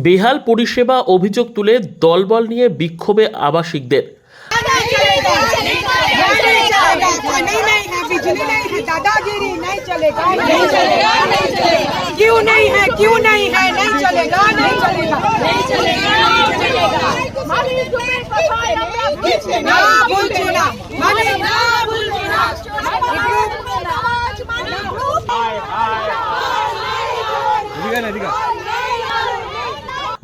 বেহাল পরিষেবা অভিযোগ তুলে দলবল নিয়ে বিক্ষোভে আবাসিকদের। दादागिरी नहीं चलेगा, नहीं चलेगा, नहीं चलेगा। क्यों नहीं है, क्यों नहीं है, नहीं चलेगा, नहीं चलेगा, नहीं चलेगा, नहीं चलेगा। ना बोलते ना, माने ना बोलते ना।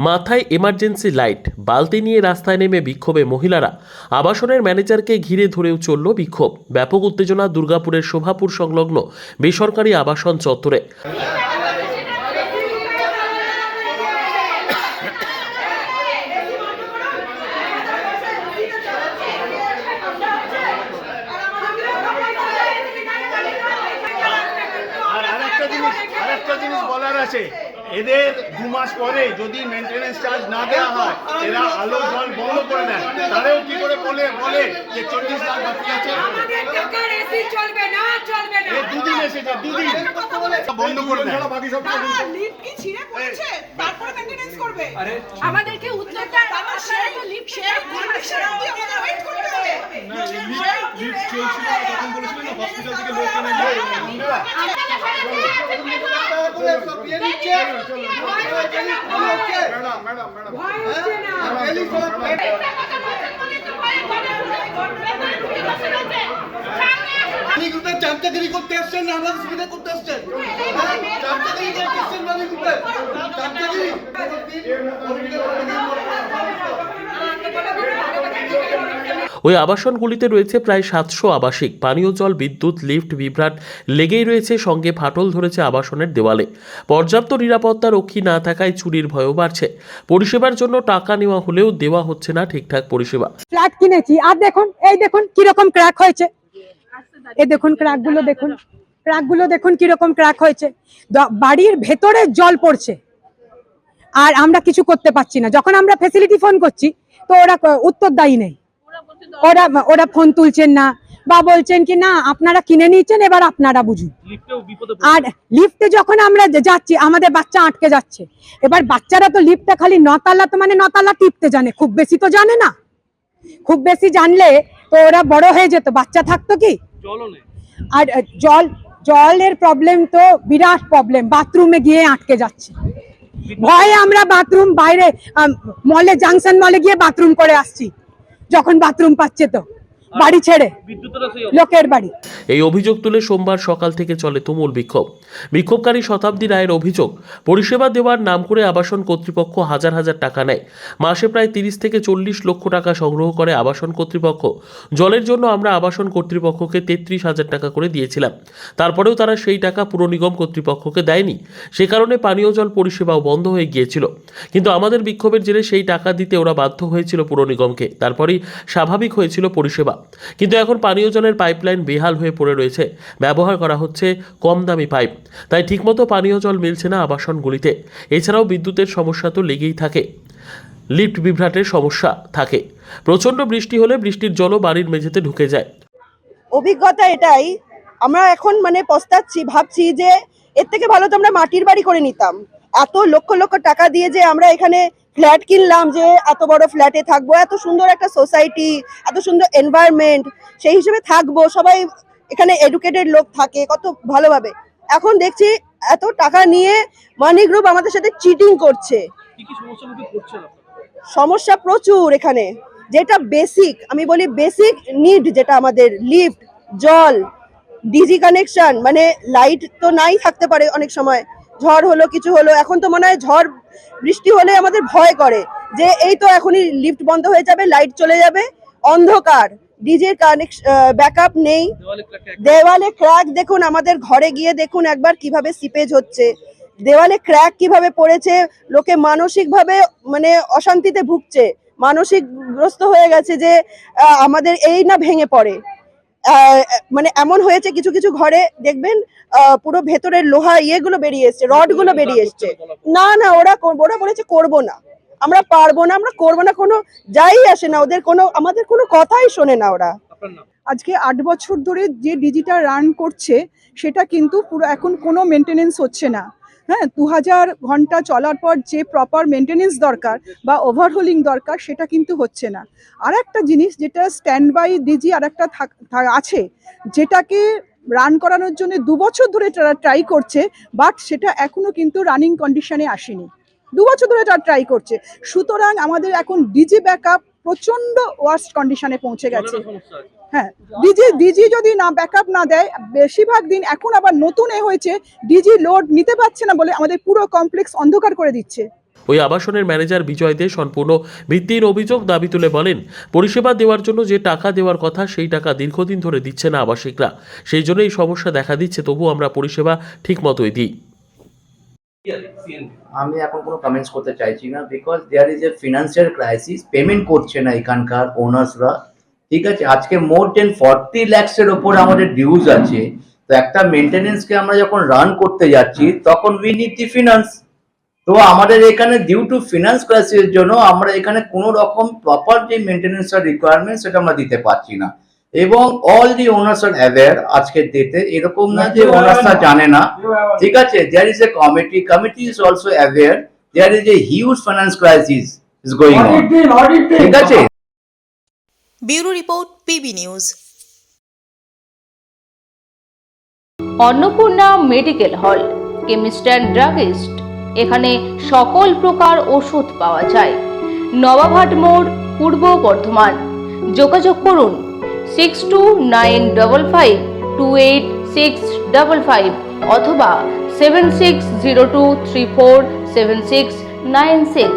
মাথায় এমার্জেন্সি লাইট, বালতি নিয়ে রাস্তায় নেমে বিক্ষোভে মহিলারা। আবাসনের ম্যানেজারকে ঘিরে ধরেও চলল বিক্ষোভ। ব্যাপক উত্তেজনা দুর্গাপুরের শোভাপুর সংলগ্ন বেসরকারি আবাসন চত্বরে। এদের 2 মাস পরে যদি মেইনটেনেন্স চার্জ না দেওয়া হয়, এরা আলো জল বন্ধ করে দেয়। তারাও কি করে বলে যে 40 লাখ বাকি আছে, আমাদের টাকার এসি চলবে না, চলবে না। এই 2 দিন এসেছে, 2 দিন বন্ধ করে দেয়। বাকি সব লিফট কি ছিঁড়ে পড়েছে, তারপরে মেইনটেনেন্স করবে। আমাদেরকে উত্তরটা আমার শেয়ার তো লিফট শেয়ার শেয়ার আমাদের ওয়েট করতে হবে। লিফট চলছিল তখন বলেছিলেন না হসপিটাল থেকে লোক এনে দিয়ে চামচাগিরি করতে আসছেন না আমাদের সুবিধা করতে আসছেন, চামচাগিরি করতে আসছেন মানে চামচাগিরি। ওই আবাসনগুলিতে রয়েছে প্রায় 700 আবাসিক। পানীয় জল, বিদ্যুৎ, লিফট, বিভ্রাট লেগেই রয়েছে, সঙ্গে ফাটল ধরেছে আবাসনের দেওয়ালে। পর্যাপ্ত নিরাপত্তা রক্ষী না থাকায় চুরির ভয়ও বাড়ছে। পরিষেবার জন্য টাকা নেওয়া হলেও দেওয়া হচ্ছে না ঠিকঠাক পরিষেবা। ফ্ল্যাট কিনেছি আর দেখুন, এই দেখুন কিরকম ক্র্যাক হয়েছে, এই দেখুন ক্র্যাকগুলো দেখুন, ক্র্যাকগুলো দেখুন কিরকম ক্র্যাক হয়েছে। বাড়ির ভেতরে জল পড়ছে আর আমরা কিছু করতে পারছি না। যখন আমরা ফ্যাসিলিটি ফোন করছি তো ওরা উত্তরদায়ী নেই, ওরা ফোন তুলছেন না বা বলছেন কি না আপনারা কিনে নিয়েছেন এবার আপনারা বুঝুন। আর লিফটে যখন আমরা যাচ্ছি আমাদের বাচ্চা আটকে যাচ্ছে। এবার বাচ্চারা তো লিফটটা খালি 9 তলা, তো মানে 9 তলা টিপতে জানে, খুব বেশি তো জানে না। খুব বেশি জানলে তো ওরা বড় হয়ে যেত, বাচ্চা থাকতো কি। আর জলের প্রবলেম তো বিরাট প্রবলেম, বাথরুমে গিয়ে আটকে যাচ্ছে। ভয়ে আমরা বাথরুম বাইরে মলে, জাংশন মলে গিয়ে বাথরুম করে আসছি, যখন বাথরুম পাচ্ছে তো বাড়ি ছেড়ে লোকের বাড়ি। এই অভিযোগ তুলে সোমবার সকাল থেকে চলে তুমুল বিক্ষোভ। বিক্ষোভকারী শতাব্দী রায়ের অভিযোগ, পরিষেবা দেওয়ার নাম করে আবাসন কর্তৃপক্ষ হাজার হাজার টাকা নেয়। মাসে প্রায় 30 থেকে 40 লক্ষ টাকা সংগ্রহ করে আবাসন কর্তৃপক্ষ। জলের জন্য আমরা আবাসন কর্তৃপক্ষকে 33,000 টাকা করে দিয়েছিলাম, তারপরেও তারা সেই টাকা পুর নিগম কর্তৃপক্ষকে দেয়নি। সে কারণে পানীয় জল পরিষেবাও বন্ধ হয়ে গিয়েছিল। কিন্তু আমাদের বিক্ষোভের জেরে সেই টাকা দিতে ওরা বাধ্য হয়েছিল পুর নিগমকে, তারপরেই স্বাভাবিক হয়েছিল পরিষেবা। কিন্তু এখন পানীয় জলের পাইপলাইন বেহাল হয়ে পড়ে রয়েছে, ব্যবহার করা হচ্ছে কম দামি পাইপ, তাই ঠিকমতো পানীয় জল মিলছে না আবাসনগুলিতে। এছাড়াও বিদ্যুতের সমস্যা তো লেগেই থাকে, লিফট বিভ্রাটের সমস্যা থাকে। প্রচণ্ড বৃষ্টি হলে বৃষ্টির জলও বাড়ির মেঝেতে ঢুকে যায়। অভিজ্ঞতা এটাই, আমরা এখন মানে পস্তাচ্ছি, ভাবছি যে এর থেকে ভালো তো আমরা মাটির বাড়ি করে নিতাম। এত লক্ষ লক্ষ টাকা দিয়ে যে আমরা এখানে ফ্ল্যাট কিনলাম, যে এত বড় ফ্ল্যাটে থাকবো, এত সুন্দর একটা সোসাইটি, এত সুন্দর এনভায়রনমেন্ট, সেই হিসেবে থাকবো, সবাই এখানে এডুকেটেড লোক থাকে কত ভালোভাবে। এখন দেখছি এত টাকা নিয়ে মানি গ্রুপ আমাদের সাথে চিটিং করছে। সমস্যা প্রচুর এখানে, যেটা বেসিক, আমি বলি বেসিক নিড, যেটা আমাদের লিফট, জল, ডিজি কানেকশন, মানে লাইট তো নাই থাকতে পারে অনেক সময়, ঝড় হলো কিছু হলো। এখন তো মনে হয় ঝড় বৃষ্টি হলে আমাদের ভয় করে যে এই তো এখনই লিফট বন্ধ হয়ে যাবে, লাইট চলে যাবে, অন্ধকার, ডিজির কানেকশন ব্যাকআপ নেই, দেওয়ালে ক্র্যাক দেখুন, আমাদের ঘরে গিয়ে দেখুন একবার কিভাবে সিপেজ হচ্ছে, দেওয়ালে ক্র্যাক কিভাবে পড়েছে, লোকে মানসিকভাবে মানে অশান্তিতে ভুগছে, মানসিক গ্রস্ত হয়ে গেছে যে আমাদের এই না ভেঙে পড়ে। মানে এমন হয়েছে কিছু কিছু ঘরে দেখবেন পুরো ভেতরের লোহা ইয়েগুলো বেরিয়ে এসছে, রড গুলো বেরিয়ে এসছে। না না, ওরা বলেছে করবো না, আমরা পারবো না, আমরা করবো না, কোনো যাই আসে না, ওদের কোনো আমাদের কোনো কথাই শোনে না ওরা। আজকে 8 বছর ধরে যে ডিজিটা রান করছে সেটা কিন্তু পুরো এখন কোনো মেনটেনেন্স হচ্ছে না। হ্যাঁ 2000 ঘন্টা চলার পর যে প্রপার মেনটেনেন্স দরকার বা ওভারহোলিং দরকার সেটা কিন্তু হচ্ছে না। আর একটা জিনিস যেটা স্ট্যান্ড বাই ডিজি আর একটা আছে, যেটাকে রান করানোর জন্য 2 বছর ধরে তারা ট্রাই করছে, বাট সেটা এখনো কিন্তু রানিং কন্ডিশনে আসেনি। 2 বছর ধরে তারা ট্রাই করছে, সুতরাং আমাদের এখন ডিজি ব্যাকআপ প্রচন্ড ওয়ার্স্ট কন্ডিশনে পৌঁছে গেছে। হ্যাঁ, ডিজি যদি না ব্যাকআপ না দেয়, বেশিরভাগ দিন এখন আবার নতুন হয়েছে, ডিজি লোড নিতে পারছে না বলে আমাদের পুরো কমপ্লেক্স অন্ধকার করে দিচ্ছে। ওই আবাসনের ম্যানেজার বিজয় দে সম্পূর্ণ ভিত্তিহীন অভিযোগ দাবি তুলে বলেন, পরিষেবা দেওয়ার জন্য যে টাকা দেওয়ার কথা সেই টাকা দীর্ঘদিন ধরে দিচ্ছে না আবাসিকরা, সেই জন্য এই সমস্যা দেখা দিচ্ছে। তবু আমরা পরিষেবা ঠিক মতোই দিই। আমি এখন কোনো কমেন্টস করতে চাইছি না, because there is a financial crisis. Payment করছে না এখানকার ওনার্সরা, ঠিক আছে। আজকে মোর দেন 40 lakhs-এর ওপরে আমাদের ডিউজ আছে। তো একটা মেনটেনেন্সকে আমরা যখন রান করতে যাচ্ছি তখন উই নিড দি ফিনান্স। তো আমাদের এখানে ডিউ টু ফিনান্স ক্রাইসিসের জন্য আমরা এখানে কোনো রকম প্রপার যে মেনটেনেন্সের রিকোয়ারমেন্ট সেটা আমরা দিতে পারছি না। এবং all the owners are aware আজকের ডেটে, এরকম না যে ওনার্সরা জানে না, ঠিক আছে। There is a committee is also aware there is a huge finance crisis is going on, ঠিক আছে। Bureau report, PB news. Annapurna medical hall, chemist and druggist. এখানে সকল প্রকার ওষুধ পাওয়া যায়। নবাবহাট মোড়, পূর্ব বর্ধমান। যোগাযোগ করুন 6295528655 অথবা 7602347696।